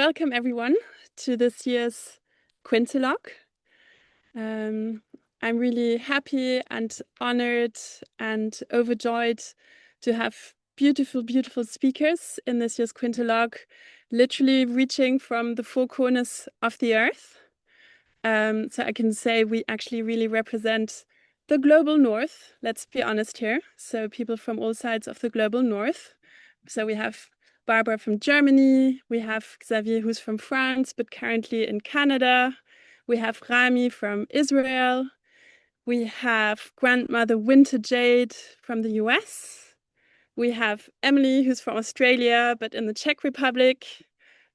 welcome everyone to this year's Quintalogue. I'm really happy and honored and overjoyed to have beautiful, beautiful speakers in this year's Quintalogue, literally reaching from the four corners of the earth. So I can say we actually really represent the global north, let's be honest here. So people from all sides of the global north. So we have Barbara from Germany, we have Xavier who's from France, but currently in Canada. We have Rami from Israel. We have grandmother Winter Jade from the US. We have Emily who's from Australia, but in the Czech Republic.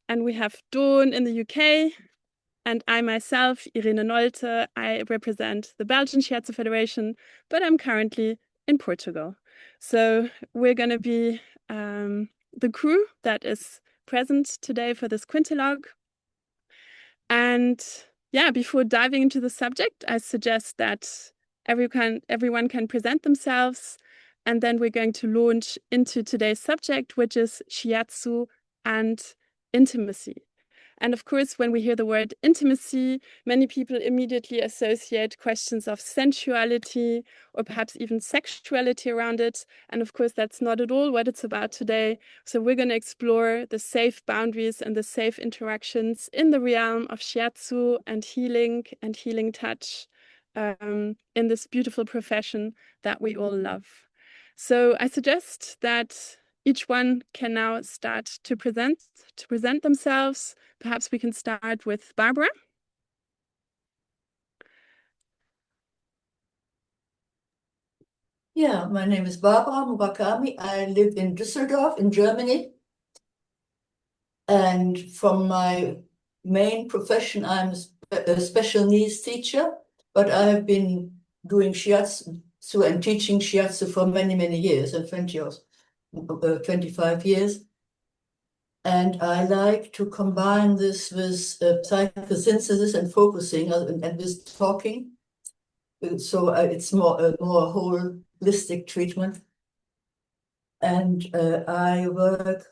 And we have Dawn in the UK. And I myself, Irene Nolte, I represent the Belgian Shiatsu Federation, but I'm currently in Portugal. So we're going to be the crew that is present today for this Quintalogue. And yeah, before diving into the subject, I suggest that everyone can present themselves, and then we're going to launch into today's subject, which is Shiatsu and intimacy. And of course, when we hear the word intimacy, many people immediately associate questions of sensuality or perhaps even sexuality around it. And of course, that's not at all what it's about today. So we're going to explore the safe boundaries and the safe interactions in the realm of shiatsu and healing touch in this beautiful profession that we all love. So I suggest that each one can now start to present themselves. Perhaps we can start with Barbara. Yeah, my name is Barbara Murakami. I live in Düsseldorf in Germany. And from my main profession, I'm a special needs teacher, but I have been doing shiatsu and teaching shiatsu for many, many years, 25 years. And I like to combine this with psychosynthesis and focusing and with talking. So it's more a more holistic treatment. And I work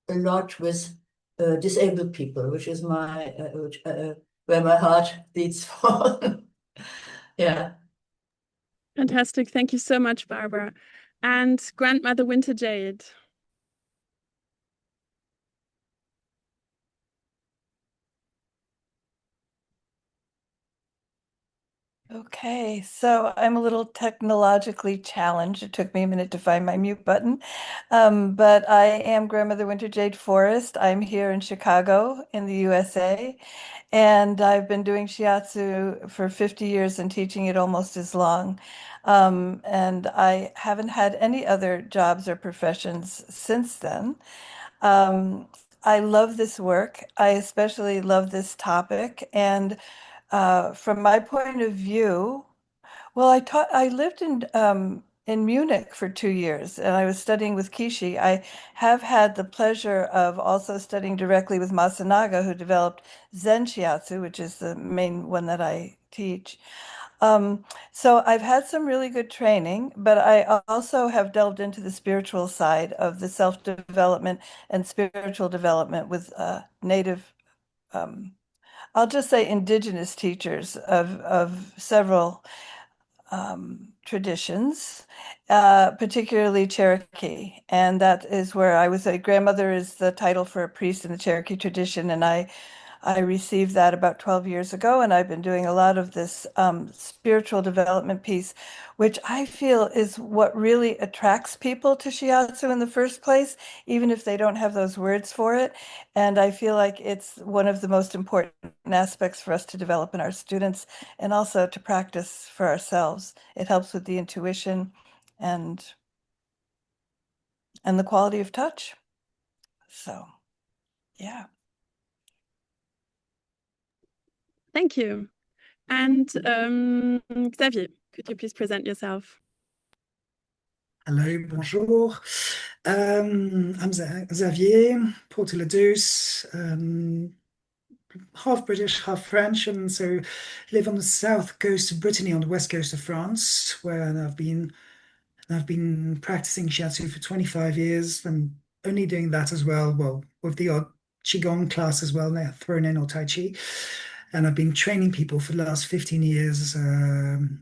a lot with disabled people, which is where my heart beats for. Yeah. Fantastic. Thank you so much, Barbara. And grandmother Winter Jade. Okay, so I'm a little technologically challenged. It took me a minute to find my mute button. But I am Grandmother Winter Jade Forrest. I'm here in Chicago in the USA. And I've been doing shiatsu for 50 years and teaching it almost as long. And I haven't had any other jobs or professions since then. I love this work. I especially love this topic. And from my point of view, well, I lived in Munich for 2 years, and I was studying with Kishi. I have had the pleasure of also studying directly with Masanaga, who developed Zen Shiatsu, which is the main one that I teach. So I've had some really good training, but I also have delved into the spiritual side of the self-development and spiritual development with native I'll just say indigenous teachers of several traditions, particularly Cherokee. And that is where I was a grandmother is the title for a priest in the Cherokee tradition. And I received that about 12 years ago, and I've been doing a lot of this spiritual development piece, which I feel is what really attracts people to Shiatsu in the first place, even if they don't have those words for it. And I feel like it's one of the most important aspects for us to develop in our students and also to practice for ourselves. It helps with the intuition and the quality of touch. So, yeah. Thank you. And Xavier, could you please present yourself? Hello, bonjour. I'm Xavier Porter-Ladousse, half British, half French, and so live on the south coast of Brittany on the west coast of France, where I've been practicing shiatsu for 25 years and only doing that as well, with the odd Qigong class as well, now thrown in, or Tai Chi. And I've been training people for the last 15 years and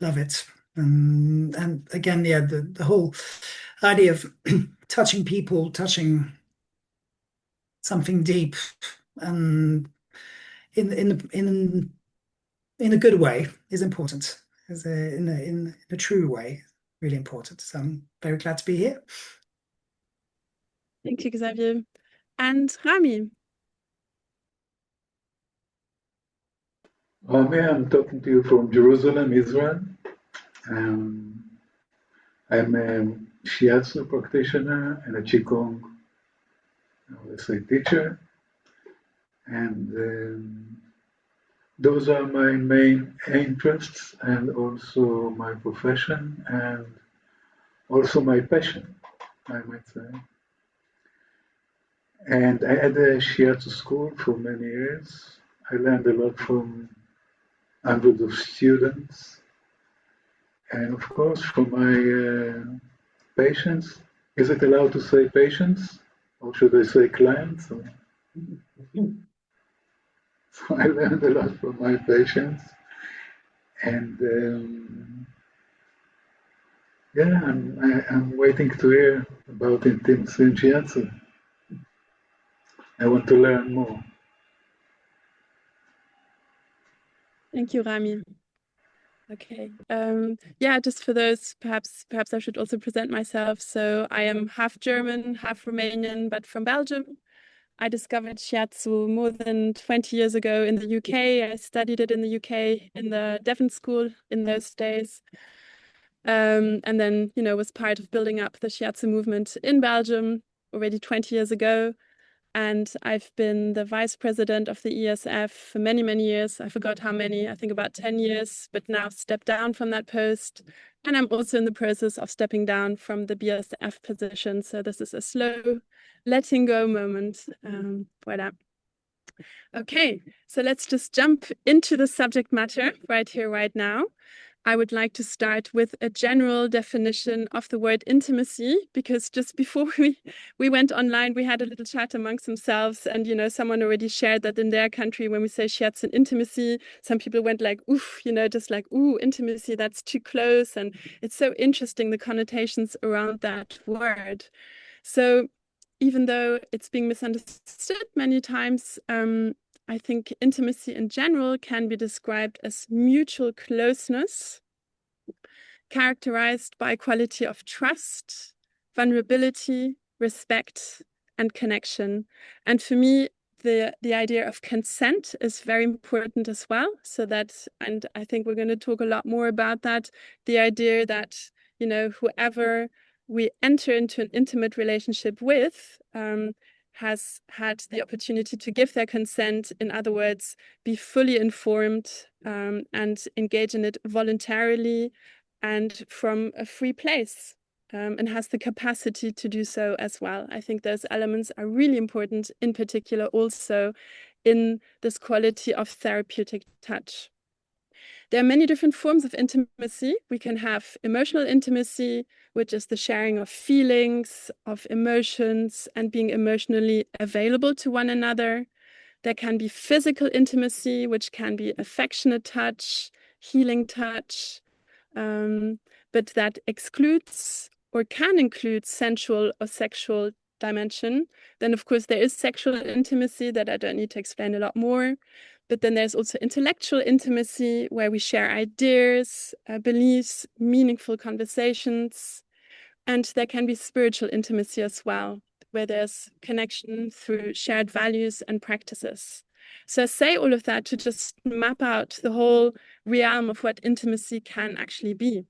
love it. And again, yeah, the whole idea of touching people, touching something deep, and in a good way is important. In a true way, really important. So I'm very glad to be here. Thank you, Xavier. And Rami. I'm talking to you from Jerusalem, Israel. I'm a Shiatsu practitioner and a Qigong, let's say, teacher. And those are my main interests, and also my profession, and also my passion, I might say. And I had a Shiatsu school for many years. I learned a lot from hundreds of students. And of course, from my patients. Is it allowed to say patients? Or should I say clients? So I learned a lot from my patients. And yeah, I'm waiting to hear about intimacy and shiatsu. I want to learn more. Thank you, Rami. Okay. Yeah, just for those, perhaps I should also present myself. So I am half German, half Romanian, but from Belgium. I discovered Shiatsu more than 20 years ago in the UK. I studied it in the UK in the Devon School in those days. And then, was part of building up the Shiatsu movement in Belgium already 20 years ago. And I've been the vice president of the ESF for many, many years. I forgot how many, I think about 10 years, but now stepped down from that post. And I'm also in the process of stepping down from the BSF position. So this is a slow letting go moment. Voilà. Okay, so let's just jump into the subject matter right here, right now. I would like to start with a general definition of the word intimacy, because just before we went online, we had a little chat amongst themselves, and someone already shared that in their country, when we say shiatsu and intimacy, some people went like, oof, just like, ooh, intimacy, that's too close. And it's so interesting, the connotations around that word. So even though it's being misunderstood many times, I think intimacy in general can be described as mutual closeness, characterized by a quality of trust, vulnerability, respect, and connection. And for me, the idea of consent is very important as well. So that, and I think we're going to talk a lot more about that, the idea that, whoever we enter into an intimate relationship with has had the opportunity to give their consent. In other words, be fully informed and engage in it voluntarily and from a free place, and has the capacity to do so as well. I think those elements are really important, in particular also in this quality of therapeutic touch. There are many different forms of intimacy. We can have emotional intimacy, which is the sharing of feelings, of emotions, and being emotionally available to one another. There can be physical intimacy, which can be affectionate touch, healing touch, but that excludes or can include sensual or sexual dimension. Then, of course, there is sexual intimacy that I don't need to explain a lot more. But then there's also intellectual intimacy, where we share ideas, beliefs, meaningful conversations. And there can be spiritual intimacy as well, where there's connection through shared values and practices. So I say all of that to just map out the whole realm of what intimacy can actually be.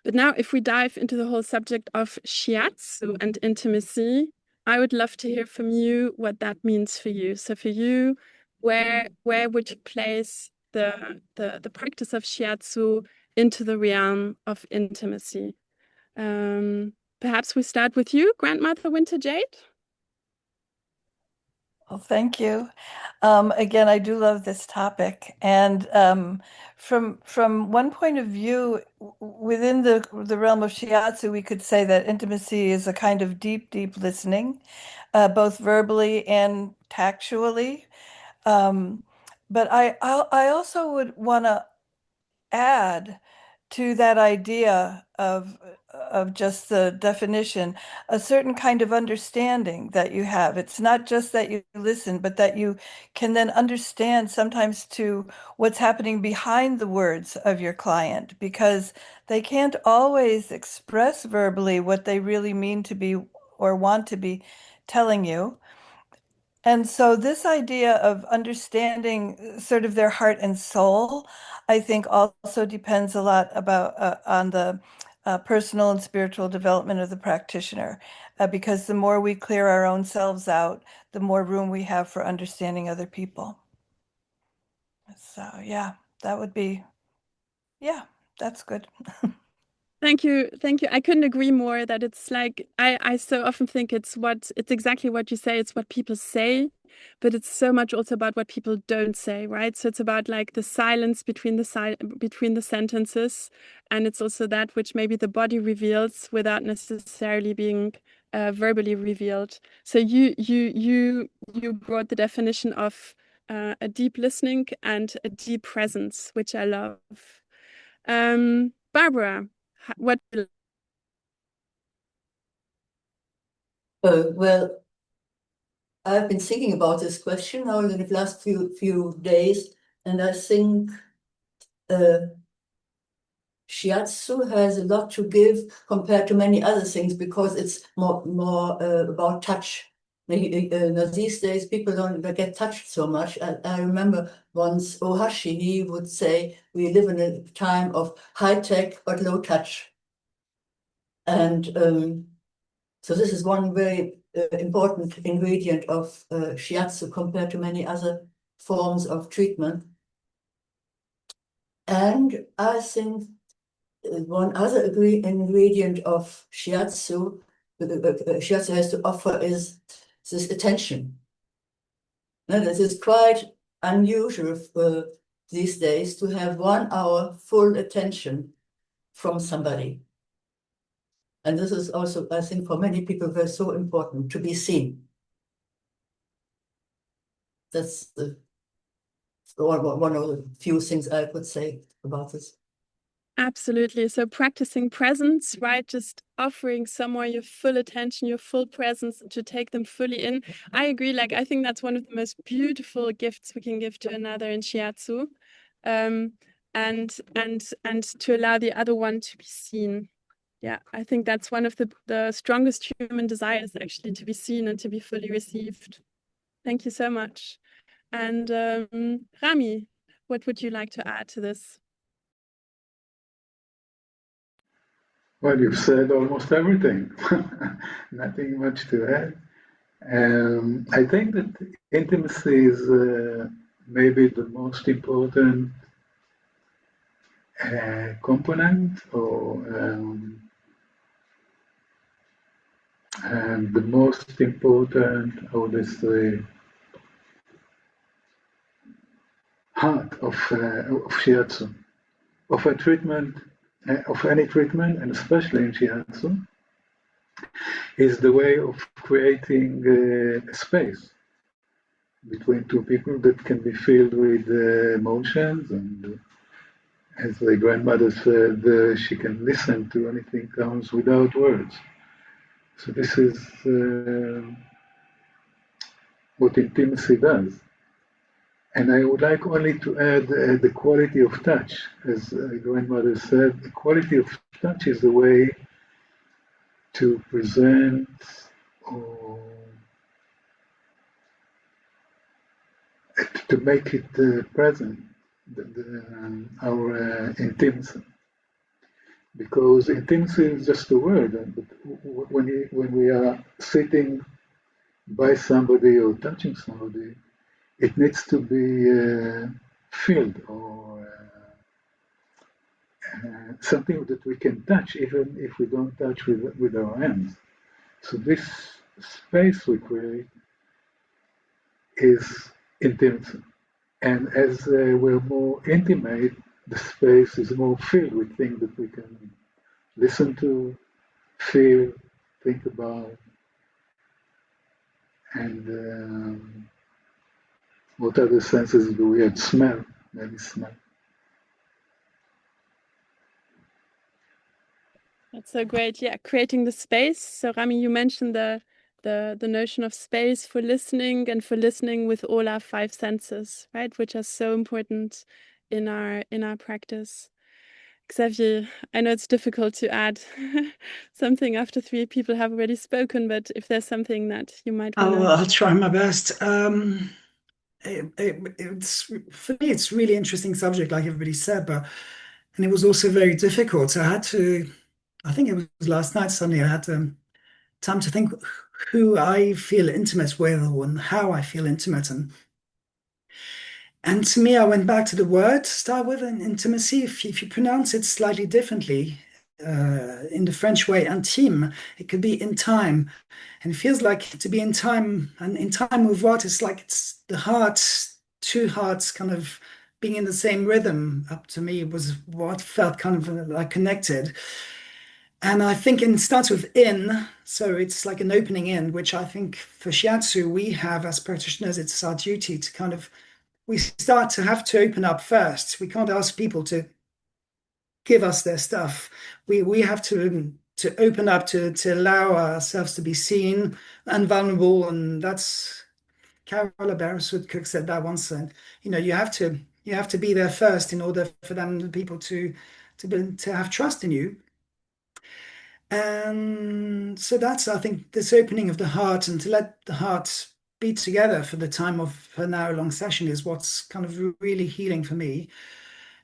But now, if we dive into the whole subject of shiatsu and intimacy, I would love to hear from you what that means for you. So for you, where would you place the practice of shiatsu into the realm of intimacy? Perhaps we start with you, Grandmother Winter Jade. Well, thank you. Again, I do love this topic, and from one point of view, within the realm of shiatsu, we could say that intimacy is a kind of deep listening, both verbally and tactually. But I also would want to add to that idea of just the definition, a certain kind of understanding that you have. It's not just that you listen, but that you can then understand sometimes to what's happening behind the words of your client, because they can't always express verbally what they really mean to be or want to be telling you. And so this idea of understanding sort of their heart and soul, I think also depends a lot about on the personal and spiritual development of the practitioner, because the more we clear our own selves out, the more room we have for understanding other people. So yeah, that would be, yeah, that's good. Thank you. Thank you. I couldn't agree more that it's like, I so often think it's exactly what you say. It's what people say, but it's so much also about what people don't say, right? So it's about like the silence between the sentences. And it's also that which maybe the body reveals without necessarily being verbally revealed. So you brought the definition of a deep listening and a deep presence, which I love. Barbara, what? Well, I've been thinking about this question now in the last few days, and I think Shiatsu has a lot to give compared to many other things because it's more about touch. These days, people don't get touched so much. I remember once Ohashi, he would say, we live in a time of high tech but low touch. And so this is one very important ingredient of Shiatsu compared to many other forms of treatment. And I think one other ingredient of Shiatsu, Shiatsu has to offer is this attention. Now, this is quite unusual these days to have 1 hour full attention from somebody. And this is also, I think, for many people, very so important to be seen. That's one of the few things I could say about this. Absolutely. So practicing presence, right? Just offering someone your full attention, your full presence to take them fully in. I agree. Like, I think that's one of the most beautiful gifts we can give to another in Shiatsu. And to allow the other one to be seen. Yeah, I think that's one of the strongest human desires, actually, to be seen and to be fully received. Thank you so much. And Rami, what would you like to add to this? Well, you've said almost everything. Nothing much to add. I think that intimacy is maybe the most important component, or and the most important, how would I say, heart of Shiatsu, of a treatment, of any treatment, and especially in Shiatsu, is the way of creating a space between two people that can be filled with emotions, and as the grandmother said, she can listen to anything comes without words. So this is what intimacy does. And I would like only to add the quality of touch. As grandmother said, the quality of touch is the way to present or to make it present, our intimacy. Because intimacy is just a word, but when we are sitting by somebody or touching somebody, it needs to be filled, or something that we can touch, even if we don't touch with our hands. So this space we create is intimacy. And as we're more intimate, the space is more filled with things that we can listen to, feel, think about. And what other senses do we have? Smell, maybe smell. That's so great. Yeah, creating the space. So Rami, you mentioned the notion of space for listening and for listening with all our five senses, right? Which are so important in our practice. Xavier, I know it's difficult to add something after three people have already spoken, but if there's something that you might want to... I'll try my best. It's for me, it's really interesting subject, like everybody said, and it was also very difficult. So I had to, I think it was last night, suddenly I had time to think who I feel intimate with and how I feel intimate. And to me, I went back to the word, start with an intimacy. If you pronounce it slightly differently, in the French way, intime, it could be in time. And it feels like to be in time, and in time with what? It's like it's the heart, two hearts kind of being in the same rhythm. Up to me was what felt kind of like connected. And I think it starts with in, so it's like an opening in, which I think for Shiatsu we have as practitioners, it's our duty to kind of we start to have to open up first. We can't ask people to give us their stuff. We have to open up to allow ourselves to be seen and vulnerable, and that's Carola Beresford Cook said that once. And you have to be there first in order for them people to have trust in you. And so that's, I think, this opening of the heart and to let the heart be together for the time of an hour-long session is what's kind of really healing for me.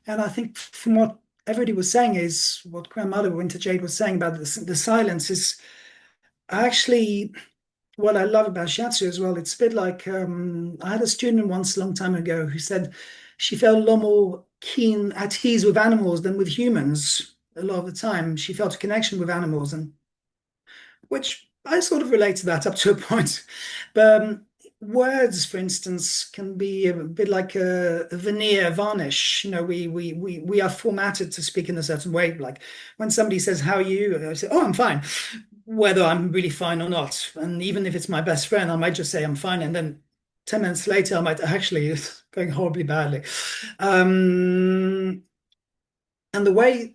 And I think from what everybody was saying is what Grandmother Winter Jade was saying about the silence is actually what I love about Shiatsu as well. It's a bit like I had a student once a long time ago who said she felt a lot more keen at ease with animals than with humans. A lot of the time, she felt a connection with animals, and which I sort of relate to that up to a point. But words, for instance, can be a bit like a veneer, varnish. We are formatted to speak in a certain way. Like when somebody says, "How are you?" I say, "Oh, I'm fine," whether I'm really fine or not. And even if it's my best friend, I might just say I'm fine, and then 10 minutes later, I might actually it's going horribly badly. And the way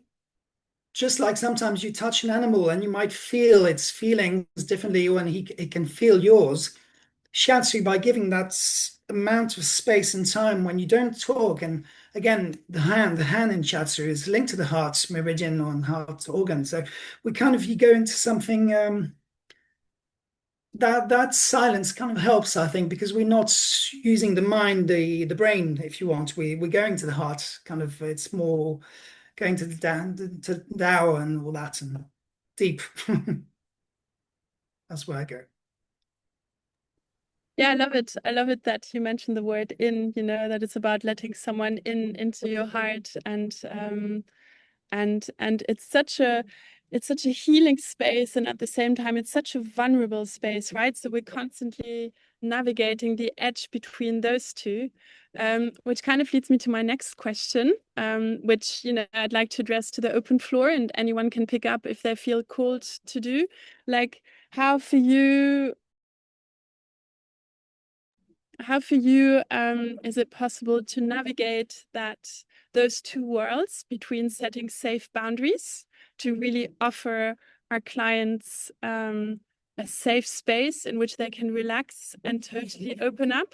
just like sometimes you touch an animal and you might feel its feelings differently when it can feel yours. Shiatsu, by giving that amount of space and time when you don't talk, and again, the hand in Shiatsu is linked to the heart meridian or heart organ. So you go into something that silence kind of helps, I think, because we're not using the mind, the brain, if you want. We're going to the heart. Kind of, it's more going to the Tao and all that and deep. That's where I go. Yeah, I love it. I love it that you mentioned the word in, that it's about letting someone into your heart and it's such a healing space, and at the same time it's such a vulnerable space, right? So we're constantly navigating the edge between those two, which kind of leads me to my next question, which I'd like to address to the open floor, and anyone can pick up if they feel called to do. Like, how for you is it possible to navigate those two worlds between setting safe boundaries to really offer our clients a safe space in which they can relax and totally open up,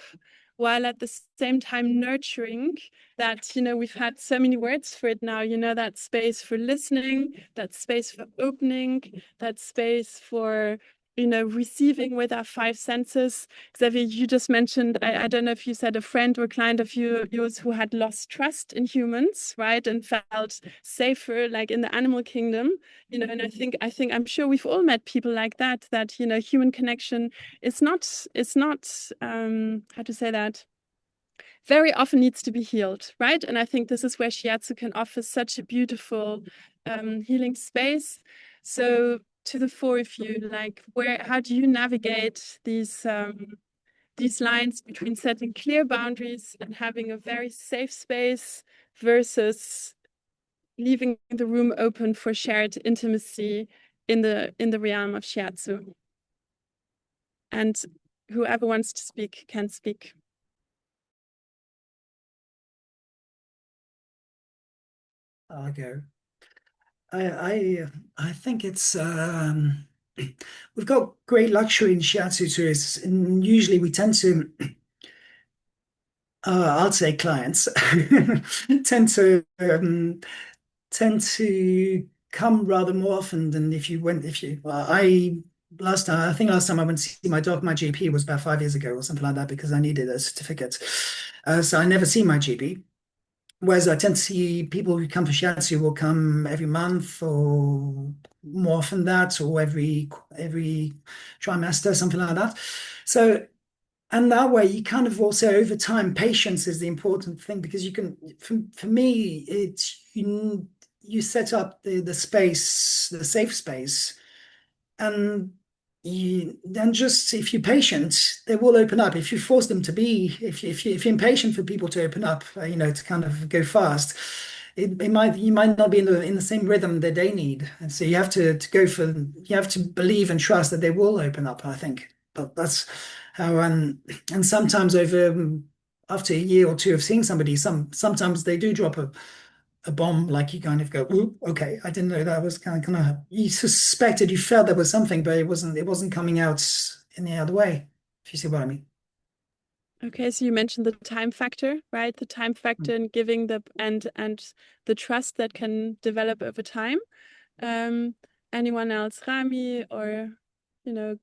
while at the same time nurturing that, we've had so many words for it now, that space for listening, that space for opening, that space for receiving with our five senses. Xavier, you just mentioned, I don't know if you said a friend or client of yours who had lost trust in humans, right? And felt safer like in the animal kingdom, and I'm sure we've all met people like that, human connection is not, how to say that, very often needs to be healed, right? And I think this is where Shiatsu can offer such a beautiful healing space. So to the four of you, like, how do you navigate these lines between setting clear boundaries and having a very safe space versus leaving the room open for shared intimacy in the realm of Shiatsu? And whoever wants to speak can speak. I'll go. I think it's we've got great luxury in shiatsu tourists, and usually we tend to I'll say clients tend to come rather more often than if you last time I went to see my GP was about 5 years ago or something like that because I needed a certificate. So I never see my GP. Whereas I tend to see people who come for shiatsu will come every month or more often than that, or every trimester, something like that. So, and that way you kind of also over time, patience is the important thing because you can, for me, it's you set up the space, the safe space, and then just if you're patient, they will open up. If you force them to be, if you're impatient for people to open up, to kind of go fast, you might not be in the same rhythm that they need, and so you have to you have to believe and trust that they will open up. I think, but that's how and sometimes after a year or two of seeing somebody, sometimes they do drop a bomb, like you kind of go, ooh, okay, I didn't know that was kind of you suspected, you felt there was something, but it wasn't coming out in the other way, if you see what I mean. Okay, so you mentioned the time factor, right? The time factor in giving and the trust that can develop over time. Anyone else? Rami or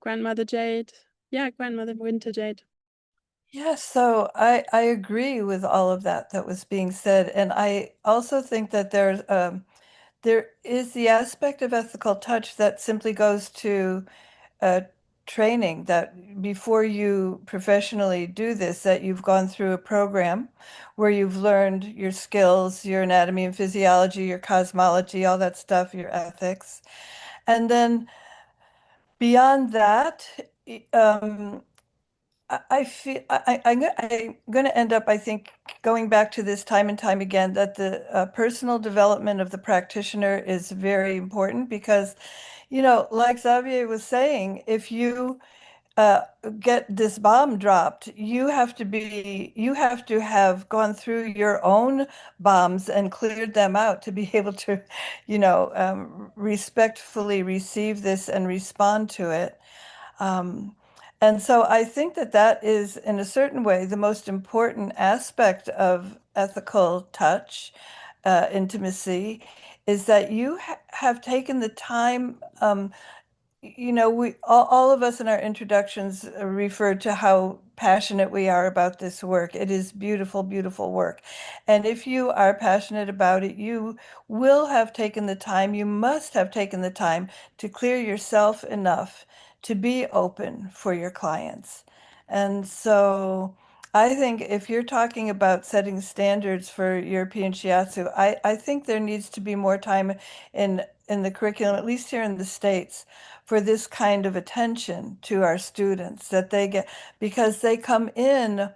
Grandmother Jade? Yeah, Grandmother Winter Jade. Yeah, so I agree with all of that was being said, and I also think that there is the aspect of ethical touch that simply goes to training, that before you professionally do this, that you've gone through a program where you've learned your skills, your anatomy and physiology, your cosmology, all that stuff, your ethics. And then beyond that, I feel I'm going to end up, I think, going back to this time and time again, that the personal development of the practitioner is very important because, like Xavier was saying, if you uh, get this bomb dropped, you have to have gone through your own bombs and cleared them out to be able to, respectfully receive this and respond to it. And so I think that is, in a certain way, the most important aspect of ethical touch, intimacy, is that you have taken the time. We all of us in our introductions referred to how passionate we are about this work. It is beautiful, beautiful work. And if you are passionate about it, you will have taken the time, you must have taken the time to clear yourself enough to be open for your clients. And so I think if you're talking about setting standards for European Shiatsu, I think there needs to be more time in the curriculum, at least here in the States, for this kind of attention to our students that they get, because they come in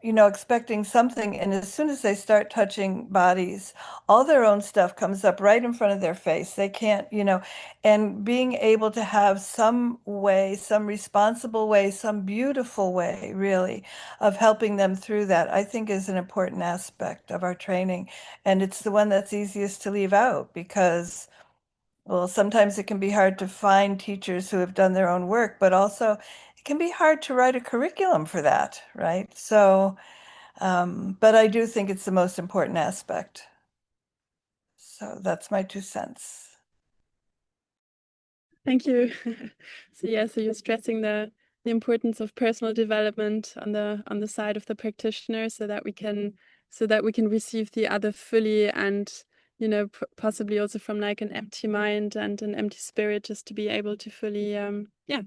expecting something, and as soon as they start touching bodies, all their own stuff comes up right in front of their face. They can't, and being able to have some way, some responsible way, some beautiful way, really, of helping them through that, I think is an important aspect of our training. And it's the one that's easiest to leave out because, well, sometimes it can be hard to find teachers who have done their own work, but also it can be hard to write a curriculum for that, right? So, but I do think it's the most important aspect. So that's my 2 cents. Thank you. So you're stressing the importance of personal development on the side of the practitioner, so that we can receive the other fully, and possibly also from like an empty mind and an empty spirit, just to be able to fully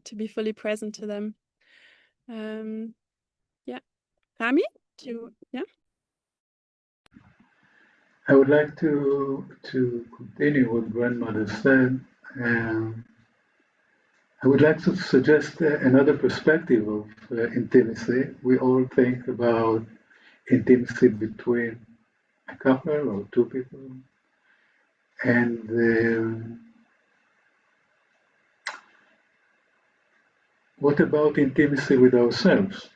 to be fully present to them. Rami, I would like to continue what grandmother said, and I would like to suggest another perspective of intimacy. We all think about intimacy between a couple or two people, and what about intimacy with ourselves?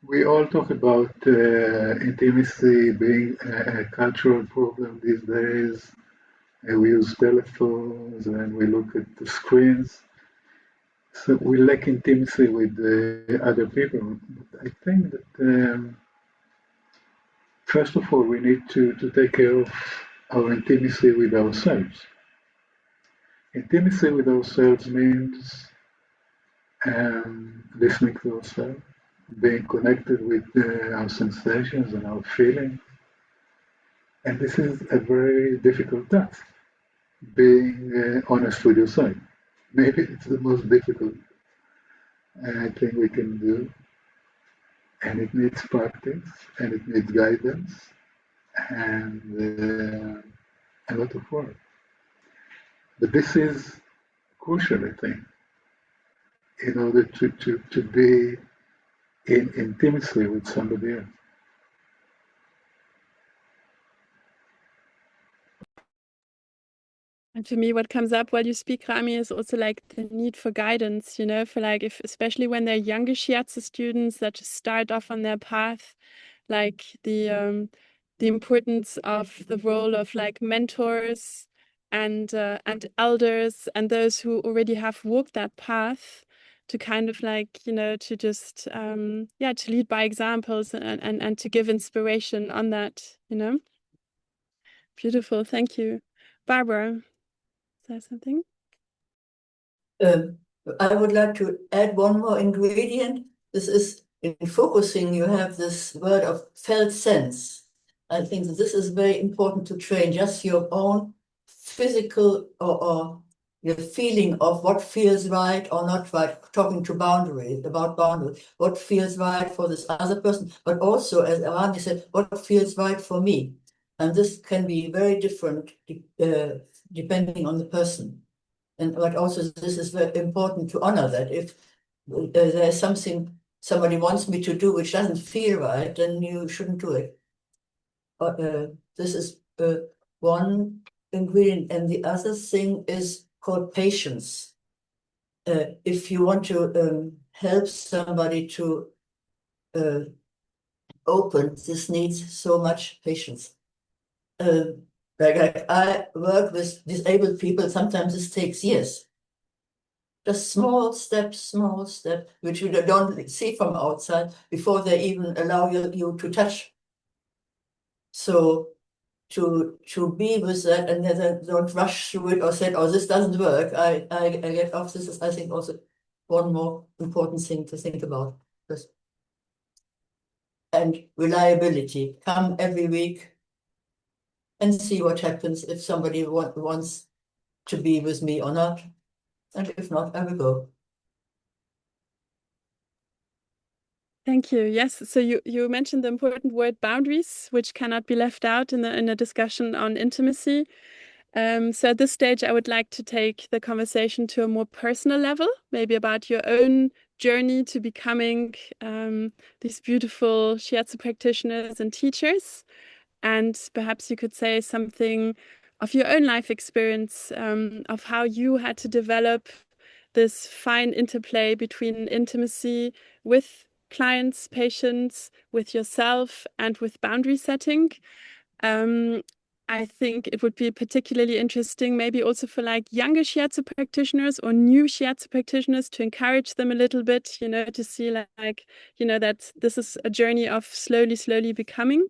We all talk about intimacy being a cultural problem these days. We use telephones and we look at the screens. So we lack intimacy with other people. But I think that first of all, we need to take care of our intimacy with ourselves. Intimacy with ourselves means listening to ourselves, being connected with our sensations and our feelings. And this is a very difficult task, being honest with yourself. Maybe it's the most difficult thing we can do. And it needs practice, and it needs guidance, and a lot of work. But this is crucial, I think, in order to be in intimacy with somebody else. And for me, what comes up while you speak, Rami, is also like the need for guidance, you know, for like if, especially when they're younger Shiatsu students that just start off on their path, like the importance of the role of like mentors and elders and those who already have walked that path to kind of like, you know, to just to lead by examples and to give inspiration on that, you know. Beautiful, thank you. Barbara. Is there something? I would like to add one more ingredient. This is in focusing, you have this word of felt sense. I think that this is very important to train just your own physical or your feeling of what feels right or not right, talking to about boundaries, what feels right for this other person, but also, as Rami said, what feels right for me. And this can be very different depending on the person. But also this is very important to honor that if there's something somebody wants me to do which doesn't feel right, then you shouldn't do it. This is one ingredient, and the other thing is called patience. If you want to help somebody to open, this needs so much patience. Like I work with disabled people, sometimes this takes years. Just small steps, which you don't see from outside before they even allow you to touch. So to be with that and then don't rush through it or say, oh, this doesn't work, I get off. This is, I think, also one more important thing to think about. And reliability. Come every week and see what happens if somebody wants to be with me or not. And if not, I will go. Thank you. Yes. So you mentioned the important word boundaries, which cannot be left out in a discussion on intimacy. So at this stage, I would like to take the conversation to a more personal level, maybe about your own journey to becoming these beautiful Shiatsu practitioners and teachers. And perhaps you could say something of your own life experience, of how you had to develop this fine interplay between intimacy with clients, patients, with yourself, and with boundary setting. I think it would be particularly interesting, maybe also for like younger Shiatsu practitioners or new Shiatsu practitioners, to encourage them a little bit, you know, to see like, you know, that this is a journey of slowly becoming.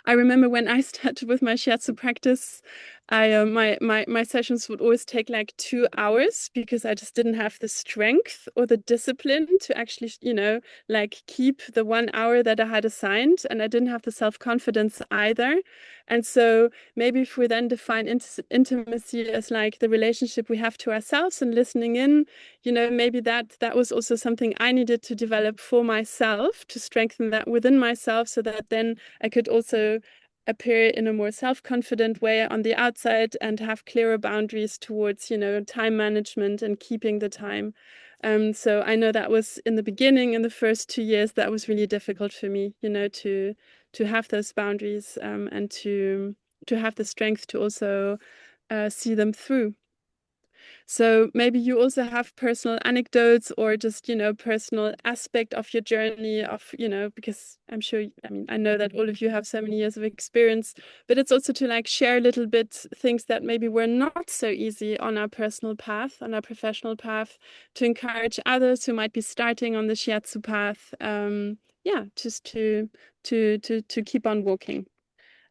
I remember when I started with my Shiatsu practice, my sessions would always take like 2 hours because I just didn't have the strength or the discipline to actually, you know, like keep the 1 hour that I had assigned, and I didn't have the self-confidence either. And so maybe if we then define intimacy as like the relationship we have to ourselves and listening in, you know, maybe that was also something I needed to develop for myself, to strengthen that within myself, so that then I could also appear in a more self-confident way on the outside and have clearer boundaries towards, you know, time management and keeping the time. So I know that was in the beginning, in the first 2 years, that was really difficult for me, you know, to have those boundaries and to have the strength to also see them through. So maybe you also have personal anecdotes or just, personal aspect of your journey of, because I'm sure, I know that all of you have so many years of experience, but it's also to like share a little bit things that maybe were not so easy on our personal path, on our professional path, to encourage others who might be starting on the shiatsu path. Just to keep on walking.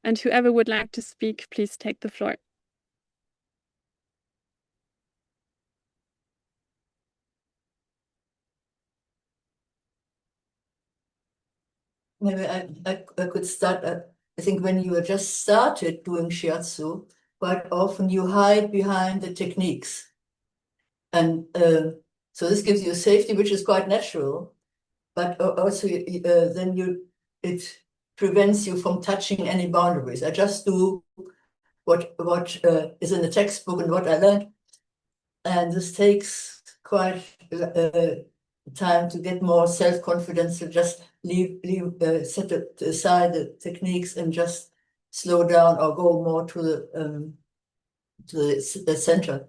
And whoever would like to speak, please take the floor. Maybe I could start. I think when you just started doing shiatsu, quite often you hide behind the techniques. And so this gives you safety, which is quite natural, but also it prevents you from touching any boundaries. I just do what is in the textbook and what I learned, and this takes quite time to get more self-confidence, to just set aside the techniques and just slow down or go more to the center.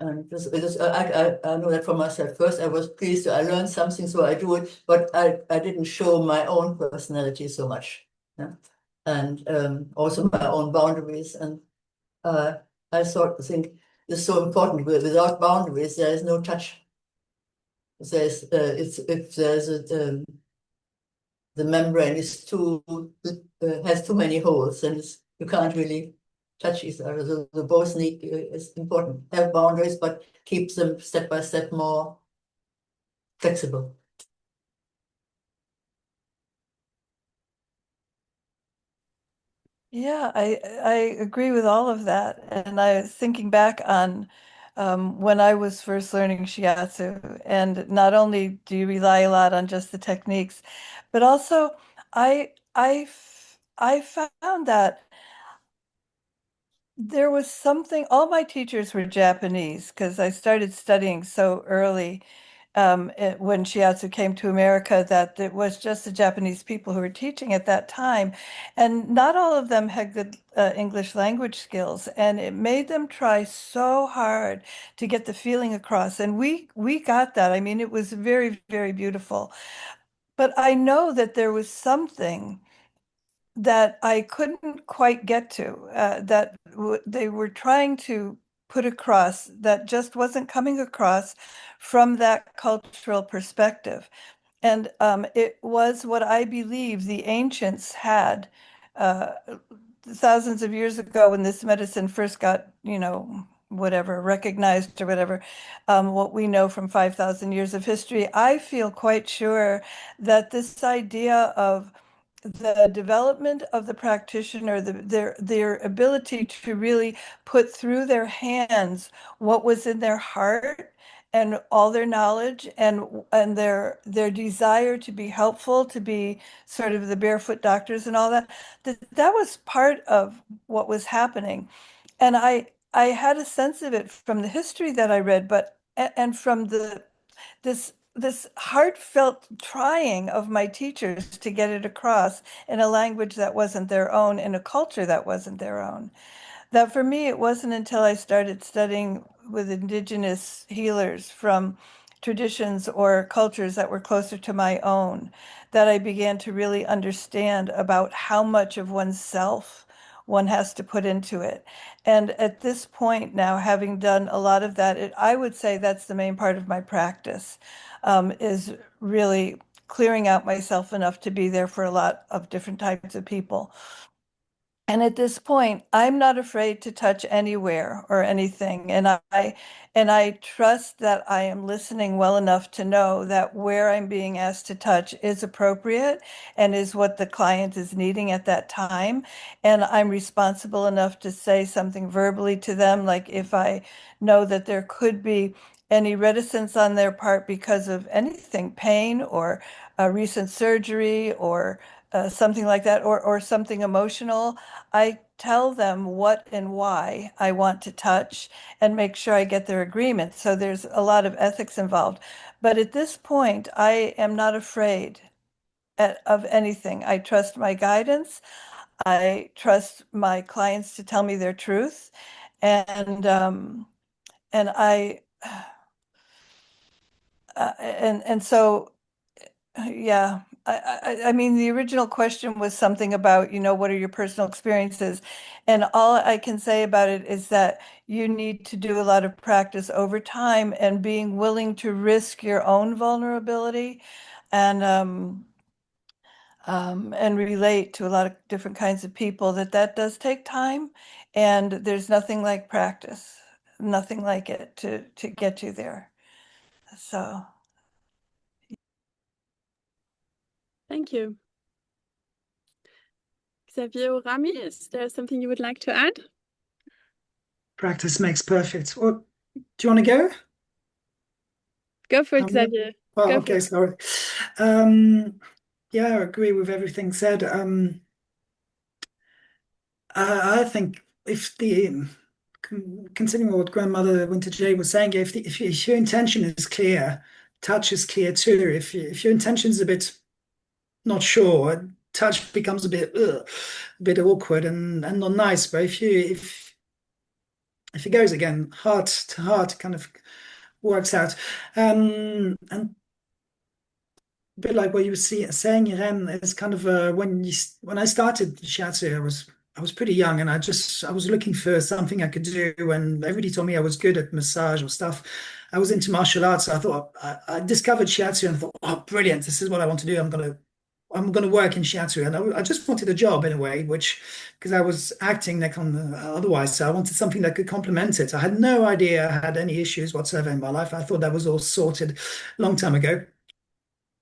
And I know that for myself. First, I was pleased. I learned something, so I do it, but I didn't show my own personality so much, yeah? And also my own boundaries. And I think it's so important. Without boundaries, there is no touch. There's if there's the membrane is has too many holes, and you can't really touch each other. So the both need is important. Have boundaries, but keep them step by step more flexible. Yeah, I agree with all of that. And I was thinking back on when I was first learning shiatsu, and not only do you rely a lot on just the techniques, but also I found that there was something, all my teachers were Japanese because I started studying so early when Shiatsu came to America, that it was just the Japanese people who were teaching at that time. And not all of them had good English language skills. And it made them try so hard to get the feeling across. And we got that. I mean, it was very, very beautiful. But I know that there was something that I couldn't quite get to, that they were trying to put across that just wasn't coming across from that cultural perspective. And it was what I believe the ancients had uh, thousands of years ago when this medicine first got, whatever, recognized or whatever, what we know from 5,000 years of history. I feel quite sure that this idea of the development of the practitioner, their ability to really put through their hands what was in their heart and all their knowledge and their desire to be helpful, to be sort of the barefoot doctors and all that, that was part of what was happening. And I had a sense of it from the history that I read, but and from this heartfelt trying of my teachers to get it across in a language that wasn't their own, in a culture that wasn't their own. That for me, it wasn't until I started studying with indigenous healers from traditions or cultures that were closer to my own that I began to really understand about how much of oneself one has to put into it. And at this point now, having done a lot of that, I would say that's the main part of my practice, is really clearing out myself enough to be there for a lot of different types of people. And at this point, I'm not afraid to touch anywhere or anything. And I trust that I am listening well enough to know that where I'm being asked to touch is appropriate and is what the client is needing at that time. And I'm responsible enough to say something verbally to them, like if I know that there could be any reticence on their part because of anything, pain or recent surgery or something like that, or something emotional. I tell them what and why I want to touch and make sure I get their agreement. So there's a lot of ethics involved. But at this point, I am not afraid of anything. I trust my guidance. I trust my clients to tell me their truth. And I and so yeah, I mean, the original question was something about, what are your personal experiences? And all I can say about it is that you need to do a lot of practice over time and being willing to risk your own vulnerability and relate to a lot of different kinds of people, that does take time. And there's nothing like practice, nothing like it to get you there. So. Thank you. Xavier or Rami, is there something you would like to add? Practice makes perfect. Or do you want to go? Go for it, Xavier. Oh, Go okay, for it. sorry. Yeah, I agree with everything said. I think if considering what Grandmother Winter Jade was saying, if your intention is clear, touch is clear too. If your intention is a bit not sure, touch becomes a bit awkward and not nice. But if it goes again, heart to heart, kind of works out. And a bit like what you were saying, Irene, is kind of when I started Shiatsu, I was pretty young, and I was looking for something I could do, and everybody told me I was good at massage or stuff. I was into martial arts, so I thought I discovered Shiatsu and thought, oh, brilliant! This is what I want to do. I'm gonna work in Shiatsu, and I just wanted a job in a way, which because I was acting like on otherwise, so I wanted something that could complement it. I had no idea I had any issues whatsoever in my life. I thought that was all sorted a long time ago.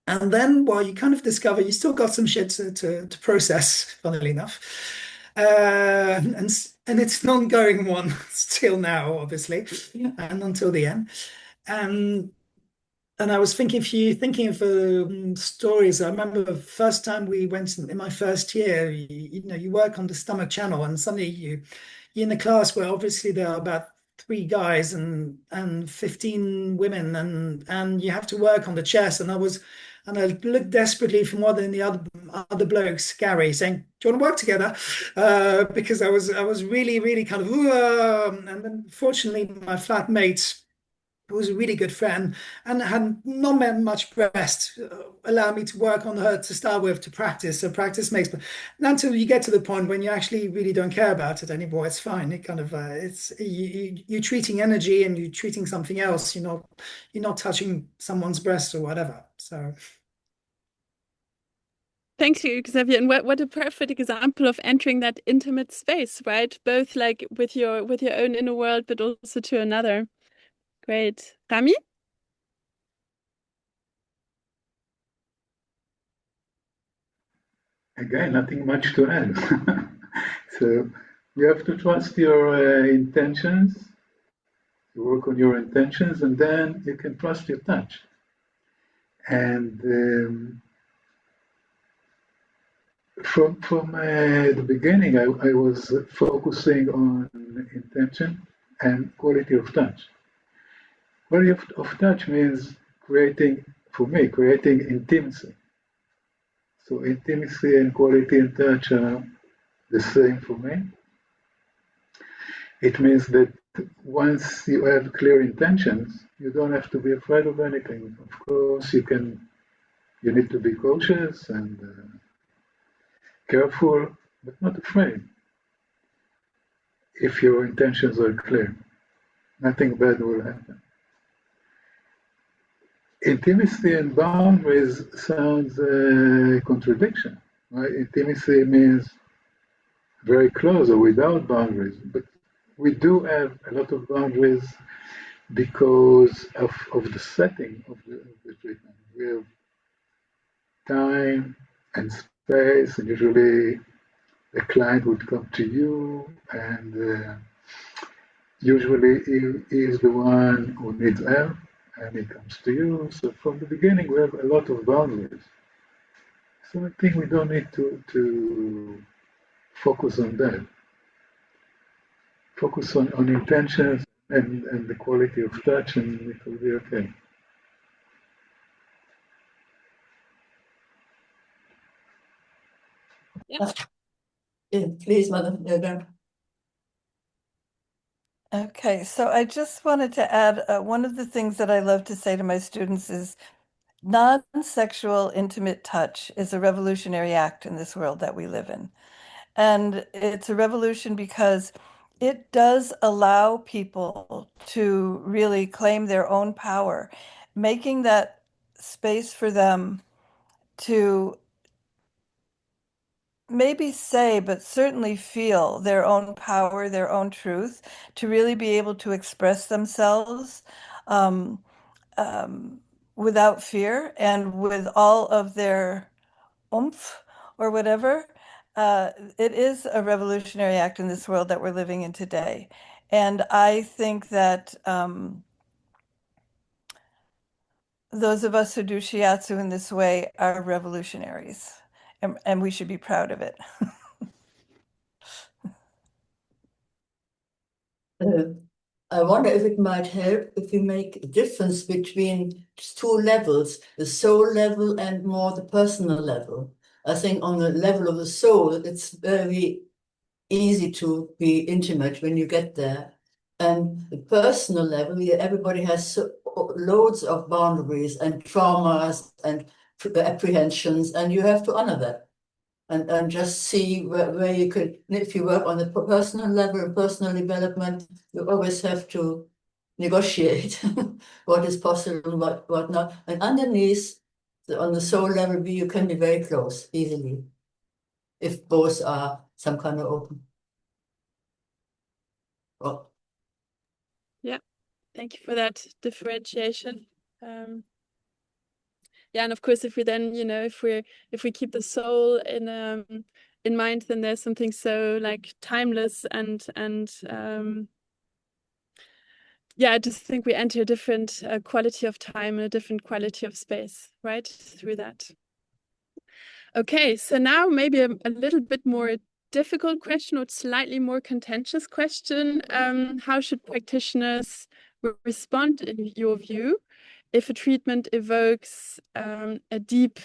And then, well, you kind of discover you still got some shit to process, funnily enough. And it's an ongoing one still now, obviously, and until the end. Um, and I was thinking of stories. I remember the first time we went in my first year, you work on the stomach channel, and suddenly you're in a class where obviously there are about three guys and 15 women, and you have to work on the chest. And I looked desperately from one of the other blokes, Gary, saying, "Do you want to work together?" Because I was really, really kind of, and then fortunately my flatmate, who was a really good friend and had not met much breast, allowed me to work on her to start with to practice. So practice makes, but until you get to the point when you actually really don't care about it anymore, it's fine. It kind of you're treating energy and you're treating something else. You're not touching someone's breast or whatever. So. Thank you, Xavier. And what a perfect example of entering that intimate space, right? Both like with your own inner world, but also to another. Great. Rami? Again, nothing much to add. So you have to trust your intentions, you work on your intentions, and then you can trust your touch. And from the beginning, I was focusing on intention and quality of touch. Quality of touch means creating, for me, creating intimacy. So intimacy and quality in touch are the same for me. It means that once you have clear intentions, you don't have to be afraid of anything. Of course, you need to be cautious and careful, but not afraid. If your intentions are clear, nothing bad will happen. Intimacy and boundaries sounds a contradiction, right? Intimacy means very close or without boundaries, but we do have a lot of boundaries because of the setting of the treatment. We have time and space, and usually the client would come to you, and usually he is the one who needs help, and he comes to you. So from the beginning, we have a lot of boundaries. So I think we don't need to focus on that. Focus on intentions and the quality of touch, and it will be okay. Yeah. Please, Madam. Okay, so I just wanted to add one of the things that I love to say to my students is non-sexual intimate touch is a revolutionary act in this world that we live in. And it's a revolution because it does allow people to really claim their own power, making that space for them to maybe say, but certainly feel their own power, their own truth, to really be able to express themselves um, um, without fear and with all of their oomph or whatever. It is a revolutionary act in this world that we're living in today. And I think that those of us who do shiatsu in this way are revolutionaries, and we should be proud of it. I wonder if it might help if we make a difference between two levels, the soul level and more the personal level. I think on the level of the soul, it's very easy to be intimate when you get there. And the personal level, everybody has loads of boundaries and traumas and apprehensions, and you have to honor that. And just see where you could, if you work on the personal level and personal development, you always have to negotiate what is possible and what not. And underneath, on the soul level, you can be very close easily if both are some kind of open. Oh. Yeah, thank you for that differentiation. Yeah, and of course, if we then, if we keep the soul in mind, then there's something so like timeless and yeah, I just think we enter a different quality of time and a different quality of space, right, through that. Okay, so now maybe a little bit more difficult question or slightly more contentious question. How should practitioners respond in your view if a treatment evokes a deep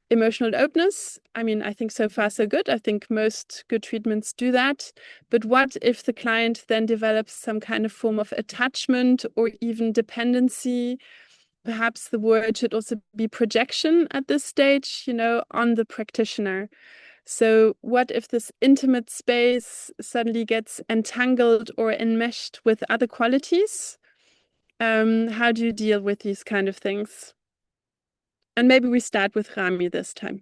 emotional openness? I mean, I think so far so good. I think most good treatments do that. But what if the client then develops some kind of form of attachment or even dependency? Perhaps the word should also be projection at this stage, on the practitioner. So what if this intimate space suddenly gets entangled or enmeshed with other qualities? How do you deal with these kind of things? And maybe we start with Rami this time.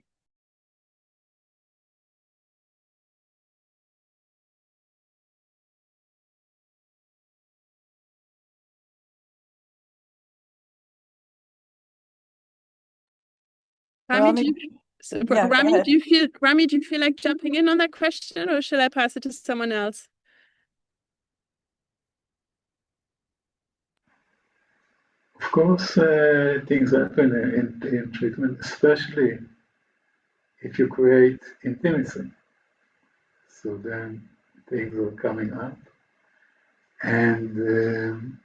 Rami, Rami, do you feel like jumping in on that question, or should I pass it to someone else? Of course, things happen in treatment, especially if you create intimacy. So then things are coming up. And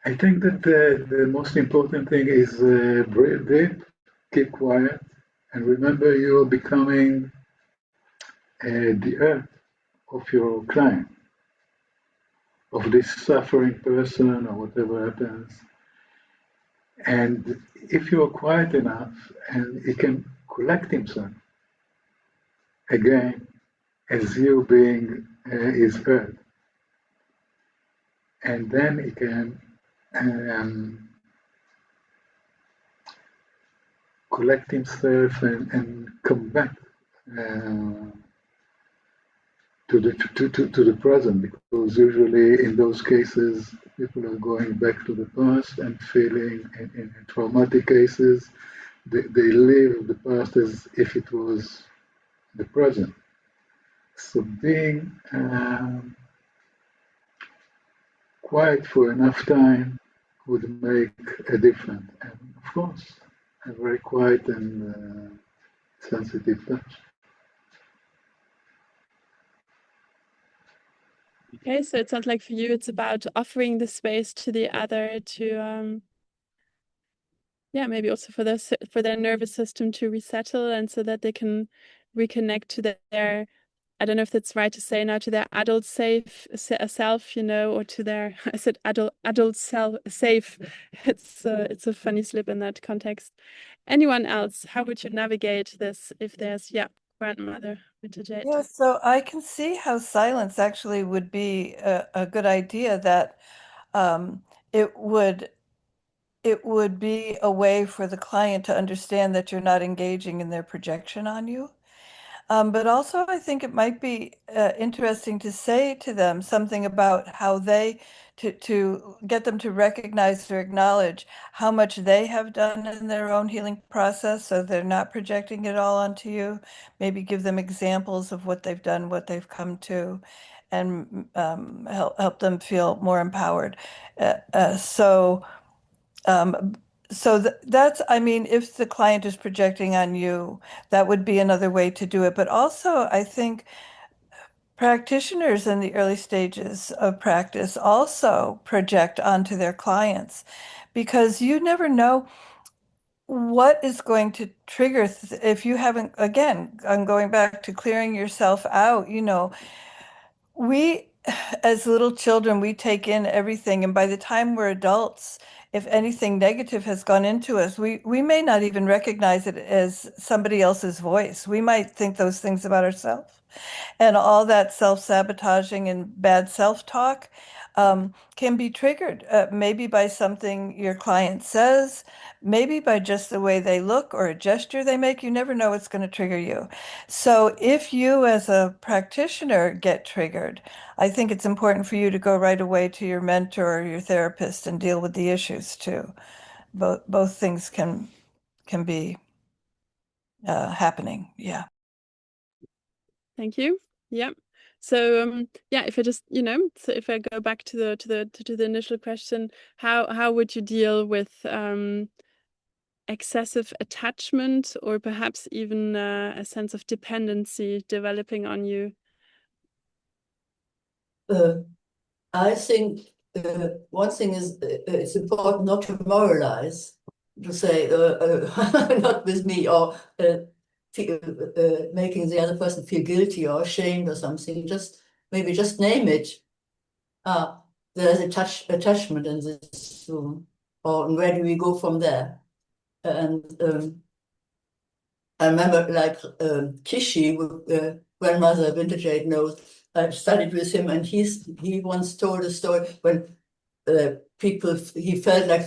I think that the most important thing is breathe deep, keep quiet, and remember you're becoming the earth of your client, of this suffering person or whatever happens. And if you are quiet enough and he can collect himself again as you being his earth, and then he can collect himself and come back to the present, because usually in those cases people are going back to the past and feeling in traumatic cases they live the past as if it was the present. So being quiet for enough time would make a difference, and of course a very quiet and sensitive touch. Okay, so it sounds like for you it's about offering the space to the other to yeah, maybe also for their nervous system to resettle, and so that they can reconnect to their I don't know if that's right to say now, to their adult self, you know, or to their, I said adult self safe. It's a funny slip in that context. Anyone else? How would you navigate this if there's, yeah, grandmother Winter Jade? Yeah, so I can see how silence actually would be a good idea, that um, it would be a way for the client to understand that you're not engaging in their projection on you. But also, I think it might be interesting to say to them something about how to get them to recognize or acknowledge how much they have done in their own healing process, so they're not projecting it all onto you. Maybe give them examples of what they've done, what they've come to, and help them feel more empowered. Uh, uh, so. Um, so that's, I mean, if the client is projecting on you, that would be another way to do it. But also, I think practitioners in the early stages of practice also project onto their clients, because you never know what is going to trigger if you haven't, again, I'm going back to clearing yourself out, you know, we, as little children, we take in everything, and by the time we're adults, if anything negative has gone into us, we may not even recognize it as somebody else's voice. We might think those things about ourselves. And all that self-sabotaging and bad self-talk can be triggered, maybe by something your client says, maybe by just the way they look or a gesture they make. You never know what's going to trigger you. So if you as a practitioner get triggered, I think it's important for you to go right away to your mentor or your therapist and deal with the issues too. Both things can be happening. Yeah. Thank you. Yeah. So yeah, if I just, you know, so if I go back to the initial question, how would you deal with excessive attachment, or perhaps even a sense of dependency developing on you? I think one thing is it's important not to moralize, to say not with me, or making the other person feel guilty or ashamed or something. Just maybe just name it. There's attachment in this room, or where do we go from there? And I remember, like Kishi, grandmother Winter Jade knows. I studied with him, and he once told a story when he felt like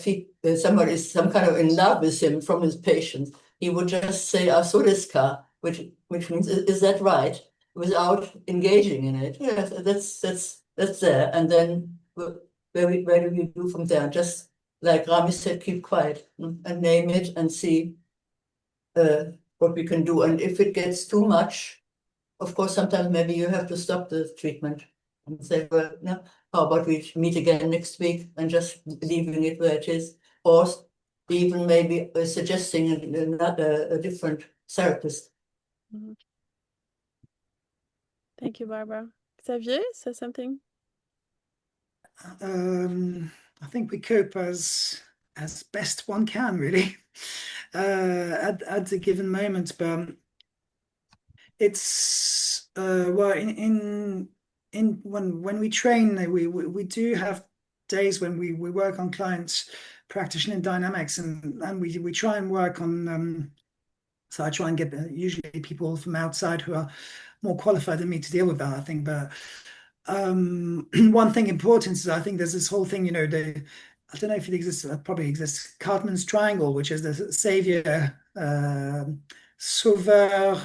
somebody is some kind of in love with him from his patients. He would just say "Asuriska," which means "Is that right?" without engaging in it. Yes, that's there. And then where do we do from there? Just like Rami said, keep quiet and name it and see what we can do. And if it gets too much, of course, sometimes maybe you have to stop the treatment and say, well, no, how about we meet again next week, and just leaving it where it is, or even maybe suggesting a different therapist. Mhm. Thank you, Barbara. Xavier, say something. I think we cope as best one can, really, at the given moment. But it's well, in when we train, we do have days when we work on clients' practitioner dynamics, and we try and work on. So I try and get usually people from outside who are more qualified than me to deal with that, I think. But one thing important is, I think there's this whole thing, you know, I don't know if it exists, it probably exists, Cartman's triangle, which is the savior, sauveur,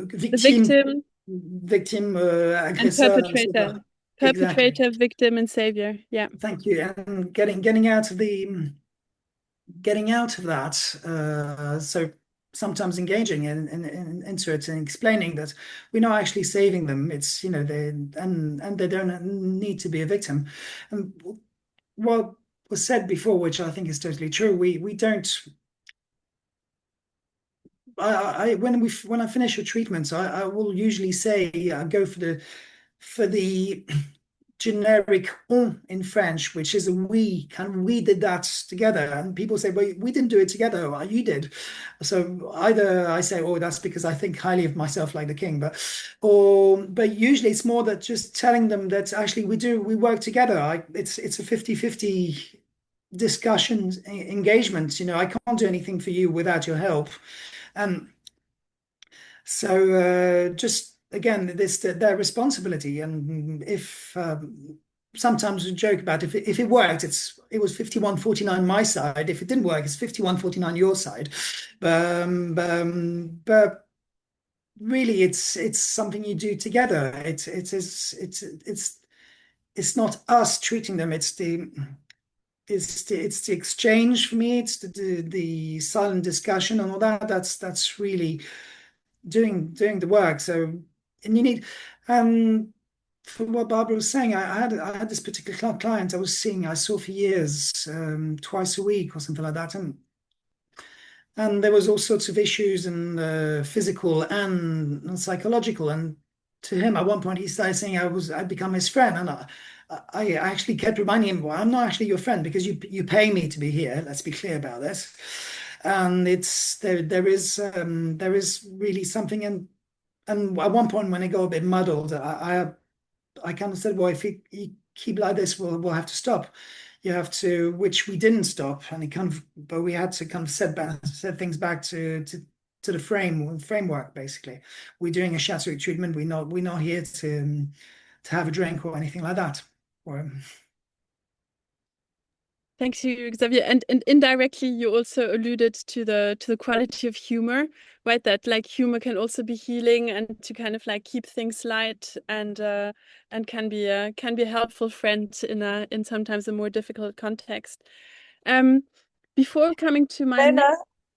The victime, victim and agresseur, and perpetrator. sauveur. Exactly. Perpetrator, victim, and savior. Yeah. Thank you. And getting out of that, so sometimes engaging into it and explaining that we're not actually saving them. It's, you know, and they don't need to be a victim. And what was said before, which I think is totally true, we don't. When I finish a treatment, I will usually say, go for the generic on in French, which is a we, kind of we did that together. And people say, well, we didn't do it together, well, you did. So either I say, oh, that's because I think highly of myself like the king, but usually it's more that just telling them that actually we work together. It's a 50-50 discussion engagement. I can't do anything for you without your help. So just again, this their responsibility, and if sometimes we joke about if it worked, it was 51-49 my side. If it didn't work, it's 51-49 your side. But really, it's something you do together. It's not us treating them. It's the exchange for me. It's the silent discussion and all that. That's really doing the work. So, and you need, for what Barbara was saying, I had this particular client I saw for years, twice a week or something like that, and there was all sorts of issues and physical and psychological. And to him, at one point, he started saying I'd become his friend, and I actually kept reminding him, well, I'm not actually your friend because you pay me to be here. Let's be clear about this. And there is really something. And at one point when it got a bit muddled, I kind of said, well, if you keep like this, we'll have to stop. You have to, which we didn't stop, but we had to kind of set things back to the framework. Basically, we're doing a shiatsu treatment. We're not here to have a drink or anything like that. Thanks you, Xavier. And indirectly, you also alluded to the quality of humor, right? That like humor can also be healing and to kind of like keep things light and can be a helpful friend in sometimes a more difficult context. Before coming to my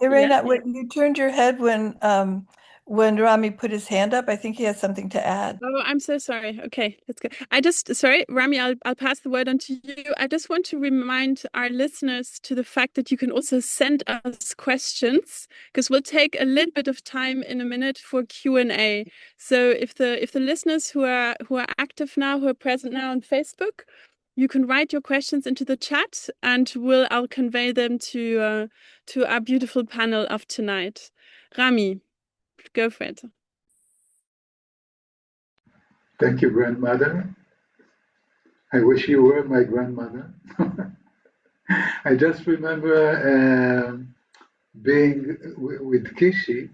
Irene, you turned your head when Rami put his hand up. I think he has something to add. Oh, I'm so sorry. Okay, let's go. Sorry, Rami, I'll pass the word on to you. I just want to remind our listeners to the fact that you can also send us questions because we'll take a little bit of time in a minute for Q&A. So if the listeners who are active now, who are present now on Facebook, you can write your questions into the chat and I'll convey them to our beautiful panel of tonight. Rami, go for it. Thank you, grandmother. I wish you were my grandmother. I just remember being with Kishi,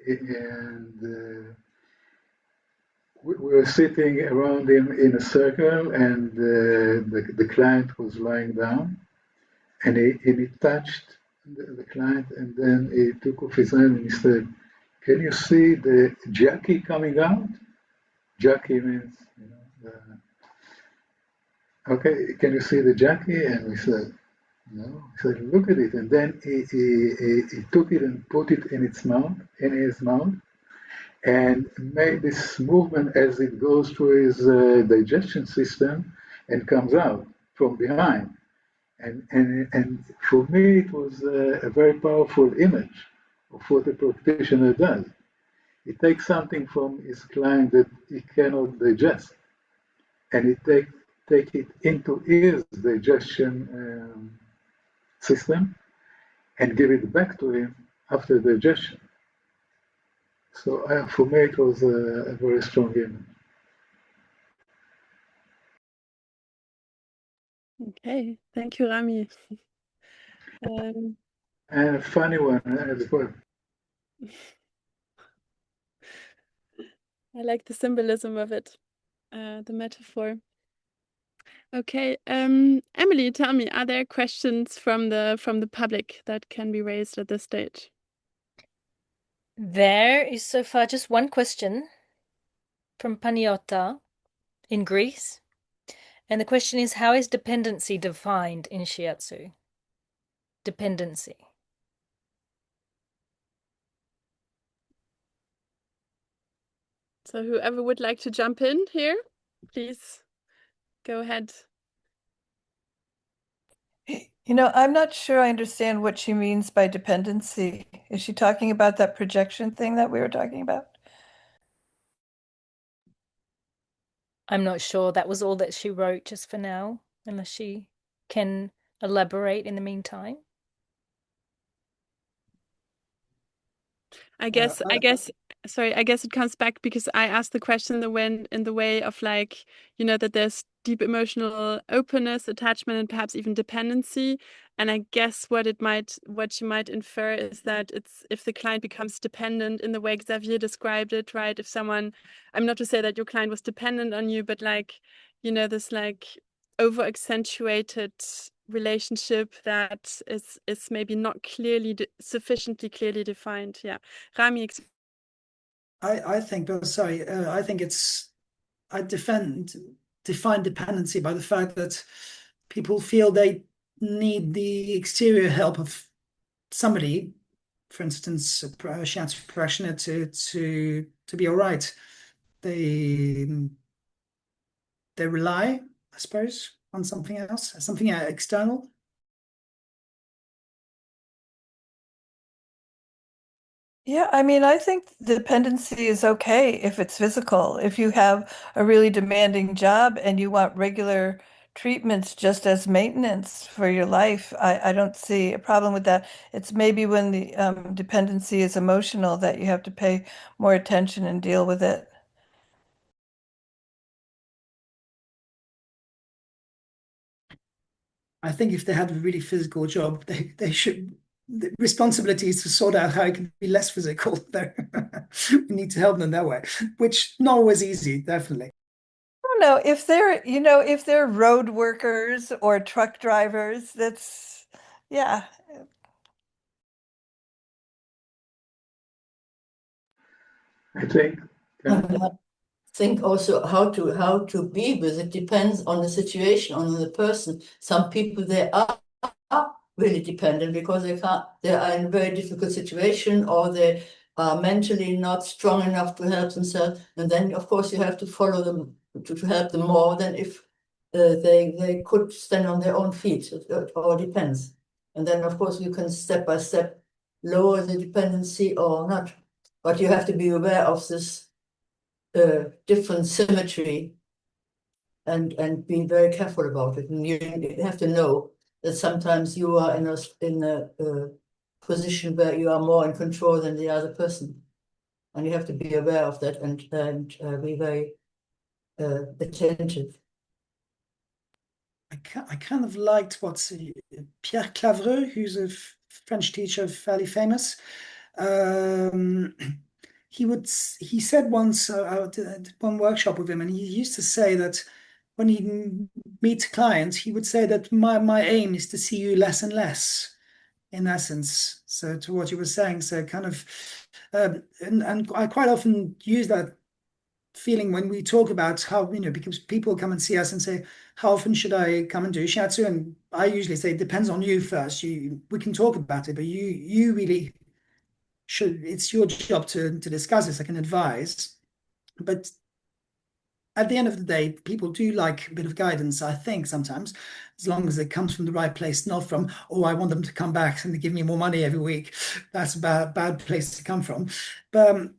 and we were sitting around him in a circle, and the client was lying down, and he touched the client, and then he took off his hand and he said, "Can you see the Jackie coming out?" Jackie means, okay, can you see the Jackie? And we said, no. He said, look at it. And then he took it and put it in his mouth, and made this movement as it goes through his digestion system and comes out from behind. And for me, it was a very powerful image of what a practitioner does. He takes something from his client that he cannot digest, and he take it into his digestion system and give it back to him after digestion. So for me, it was a very strong image. Okay, thank you, Rami. And a funny one as well. I like the symbolism of it, the metaphor. Okay, Emily, tell me, are there questions from the public that can be raised at this stage? There is so far just one question from Paniota in Greece. And the question is, how is dependency defined in Shiatsu? Dependency. So whoever would like to jump in here, please go ahead. I'm not sure I understand what she means by dependency. Is she talking about that projection thing that we were talking about? I'm not sure. That was all that she wrote just for now, unless she can elaborate in the meantime. I guess it comes back because I asked the question in the way of like, that there's deep emotional openness, attachment, and perhaps even dependency. And I guess what you might infer is that it's if the client becomes dependent in the way Xavier described it, right? If someone, I'm not to say that your client was dependent on you, but like, this like over accentuated relationship that is maybe not sufficiently clearly defined. Yeah. Rami. I think, sorry, I think I define dependency by the fact that people feel they need the exterior help of somebody, for instance, a shiatsu practitioner to be all right. They rely, I suppose, on something else, something external. Yeah, I mean, I think dependency is okay if it's physical. If you have a really demanding job and you want regular treatments just as maintenance for your life, I don't see a problem with that. It's maybe when the dependency is emotional that you have to pay more attention and deal with it. I think if they had a really physical job, they should. The responsibility is to sort out how it can be less physical. We need to help them that way, which not always easy, definitely. I don't know if if they're road workers or truck drivers, yeah. I think I think also how to be with it depends on the situation, on the person. Some people they are really dependent because they are in a very difficult situation, or they are mentally not strong enough to help themselves. And then of course you have to follow them to help them more than if they could stand on their own feet. It all depends. And then of course you can step by step lower the dependency or not. But you have to be aware of this different symmetry and be very careful about it. And you have to know that sometimes you are in a position where you are more in control than the other person, and you have to be aware of that and be very attentive. I kind of liked what Pierre Clavreux, who's a French teacher, fairly famous. Um, he said once, I did one workshop with him, and he used to say that when he meets clients, he would say that my aim is to see you less and less, in essence. So to what you were saying, so kind of, and I quite often use that feeling when we talk about how, because people come and see us and say, how often should I come and do shiatsu? And I usually say, it depends on you first. We can talk about it, but you really should, it's your job to discuss this. I can advise. But at the end of the day, people do like a bit of guidance, I think, sometimes, as long as it comes from the right place, not from, oh, I want them to come back and they give me more money every week. That's a bad place to come from. But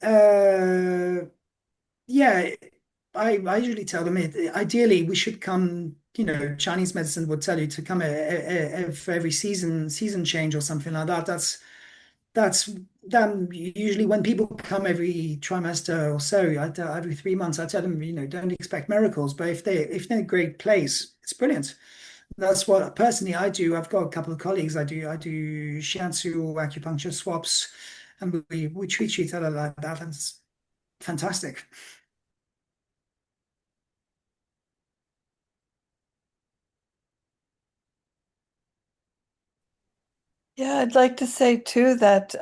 yeah, I usually tell them ideally we should come. Chinese medicine would tell you to come for every season change or something like that. That's then usually when people come every trimester or so, every 3 months, I tell them, don't expect miracles, but if they're in a great place, it's brilliant. That's what personally I do. I've got a couple of colleagues. I do shiatsu acupuncture swaps, and we treat each other like that, and it's fantastic. Yeah, I'd like to say too that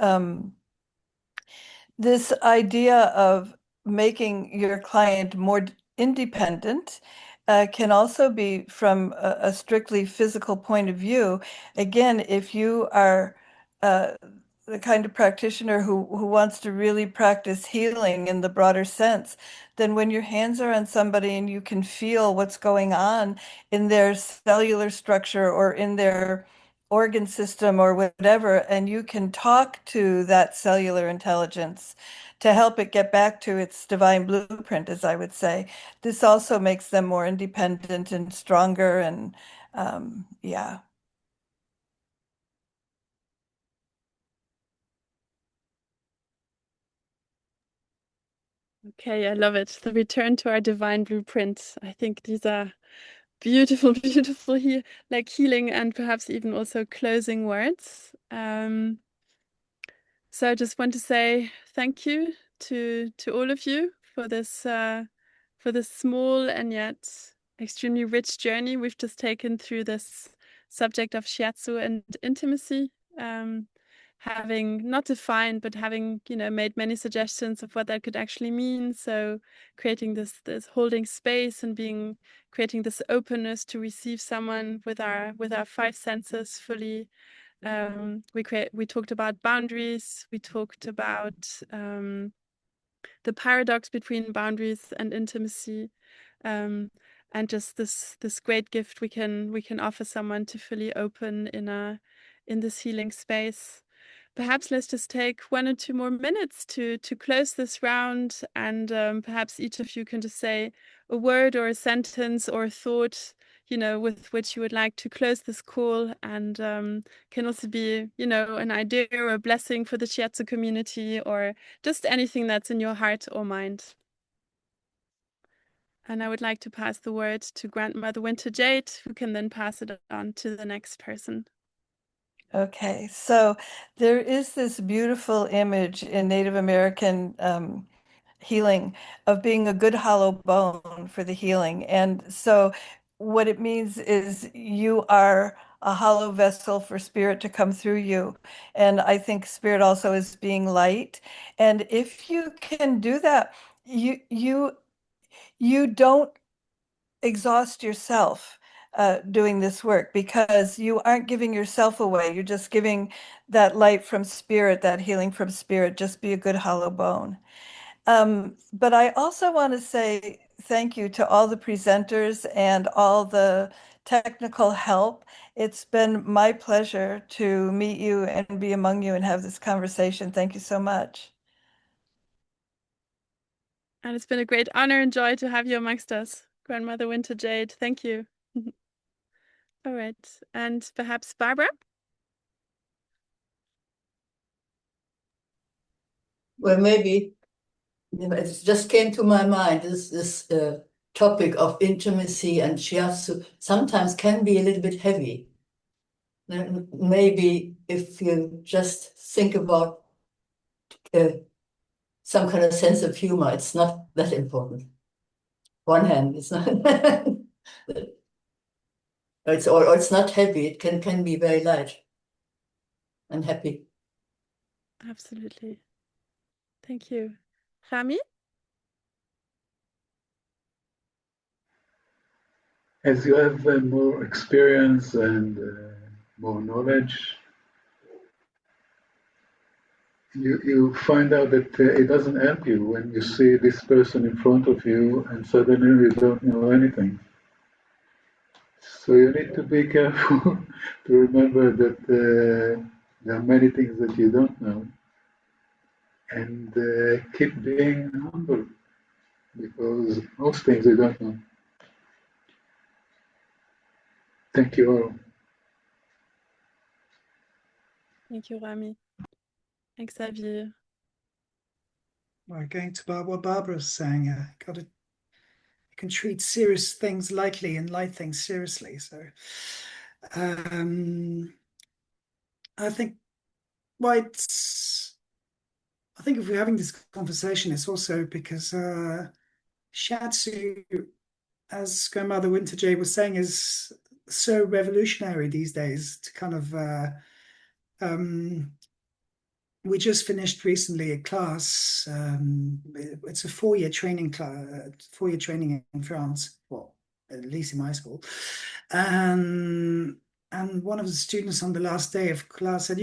this idea of making your client more independent can also be from a strictly physical point of view. Again, if you are the kind of practitioner who wants to really practice healing in the broader sense, then when your hands are on somebody and you can feel what's going on in their cellular structure or in their organ system or whatever, and you can talk to that cellular intelligence to help it get back to its divine blueprint, as I would say. This also makes them more independent and stronger, and yeah. Okay, I love it. The return to our divine blueprint. I think these are beautiful, beautiful healing and perhaps even also closing words. So I just want to say thank you to all of you for this small and yet extremely rich journey we've just taken through this subject of shiatsu and intimacy. Having not defined, but having made many suggestions of what that could actually mean. So creating this holding space and creating this openness to receive someone with our five senses fully. We talked about boundaries. We talked about the paradox between boundaries and intimacy, and just this great gift we can offer someone to fully open in this healing space. Perhaps let's just take 1 or 2 more minutes to close this round, and perhaps each of you can just say a word or a sentence or a thought, with which you would like to close this call, and can also be, an idea or a blessing for the Shiatsu community, or just anything that's in your heart or mind. And I would like to pass the word to Grandmother Winter Jade, who can then pass it on to the next person. Okay, so there is this beautiful image in Native American healing of being a good hollow bone for the healing. And so what it means is you are a hollow vessel for spirit to come through you. And I think spirit also is being light. And if you can do that, you don't exhaust yourself doing this work, because you aren't giving yourself away. You're just giving that light from spirit, that healing from spirit. Just be a good hollow bone. But I also want to say thank you to all the presenters and all the technical help. It's been my pleasure to meet you and be among you and have this conversation. Thank you so much. And it's been a great honor and joy to have you amongst us, Grandmother Winter Jade. Thank you. All right. And perhaps Barbara? Well, maybe it just came to my mind, this topic of intimacy and shiatsu sometimes can be a little bit heavy. Maybe if you just think about some kind of sense of humor, it's not that important. One hand, it's not. It's not heavy. It can be very light and happy. Absolutely. Thank you. Rami? As you have more experience and more knowledge, you find out that it doesn't help you when you see this person in front of you and suddenly you don't know anything. So you need to be careful to remember that there are many things that you don't know, and keep being humble, because most things you don't know. Thank you all. Thank you, Rami. And Xavier. Well, going to what Barbara's saying, you can treat serious things lightly and light things seriously. So I think I think if we're having this conversation, it's also because Shiatsu, as Grandmother Winter Jade was saying, is so revolutionary these days to kind of we just finished recently a class. It's a 4-year training class, 4-year training in France. Well, at least in my school. And one of the students on the last day of class said,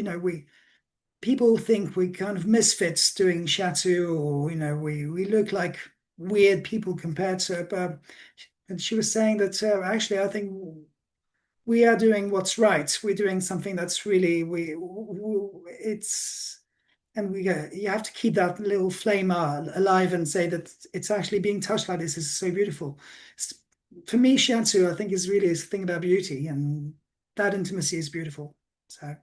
people think we kind of misfits doing shiatsu, or we look like weird people compared to. But and she was saying that actually, I think we are doing what's right. We're doing something that's really you have to keep that little flame alive and say that it's actually being touched like this is so beautiful. For me, Shiatsu, I think, is really a thing about beauty, and that intimacy is beautiful. So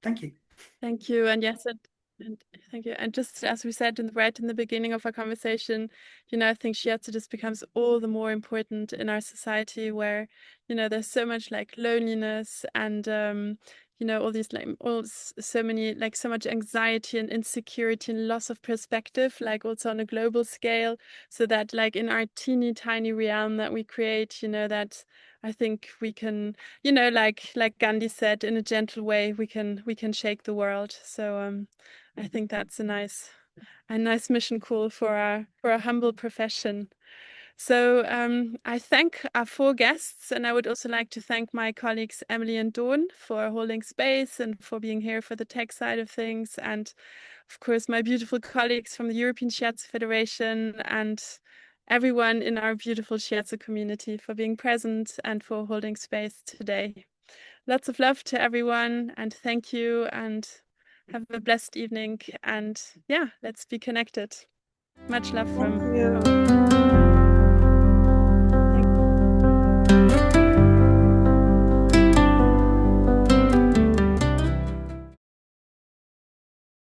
thank you. Thank you. And yes, and thank you. And just as we said right in the beginning of our conversation, I think Shiatsu just becomes all the more important in our society where, there's so much like loneliness and, all these so many, like so much anxiety and insecurity and loss of perspective, like also on a global scale. So that like in our teeny tiny realm that we create, that I think we can, like Gandhi said, in a gentle way, we can shake the world. So I think that's a nice mission call for our humble profession. So I thank our 4 guests, and I would also like to thank my colleagues Emily and Dawn for holding space and for being here for the tech side of things, and of course my beautiful colleagues from the European Shiatsu Federation and everyone in our beautiful Shiatsu community for being present and for holding space today. Lots of love to everyone, and thank you, and have a blessed evening, and yeah, let's be connected. Much love from Thank you.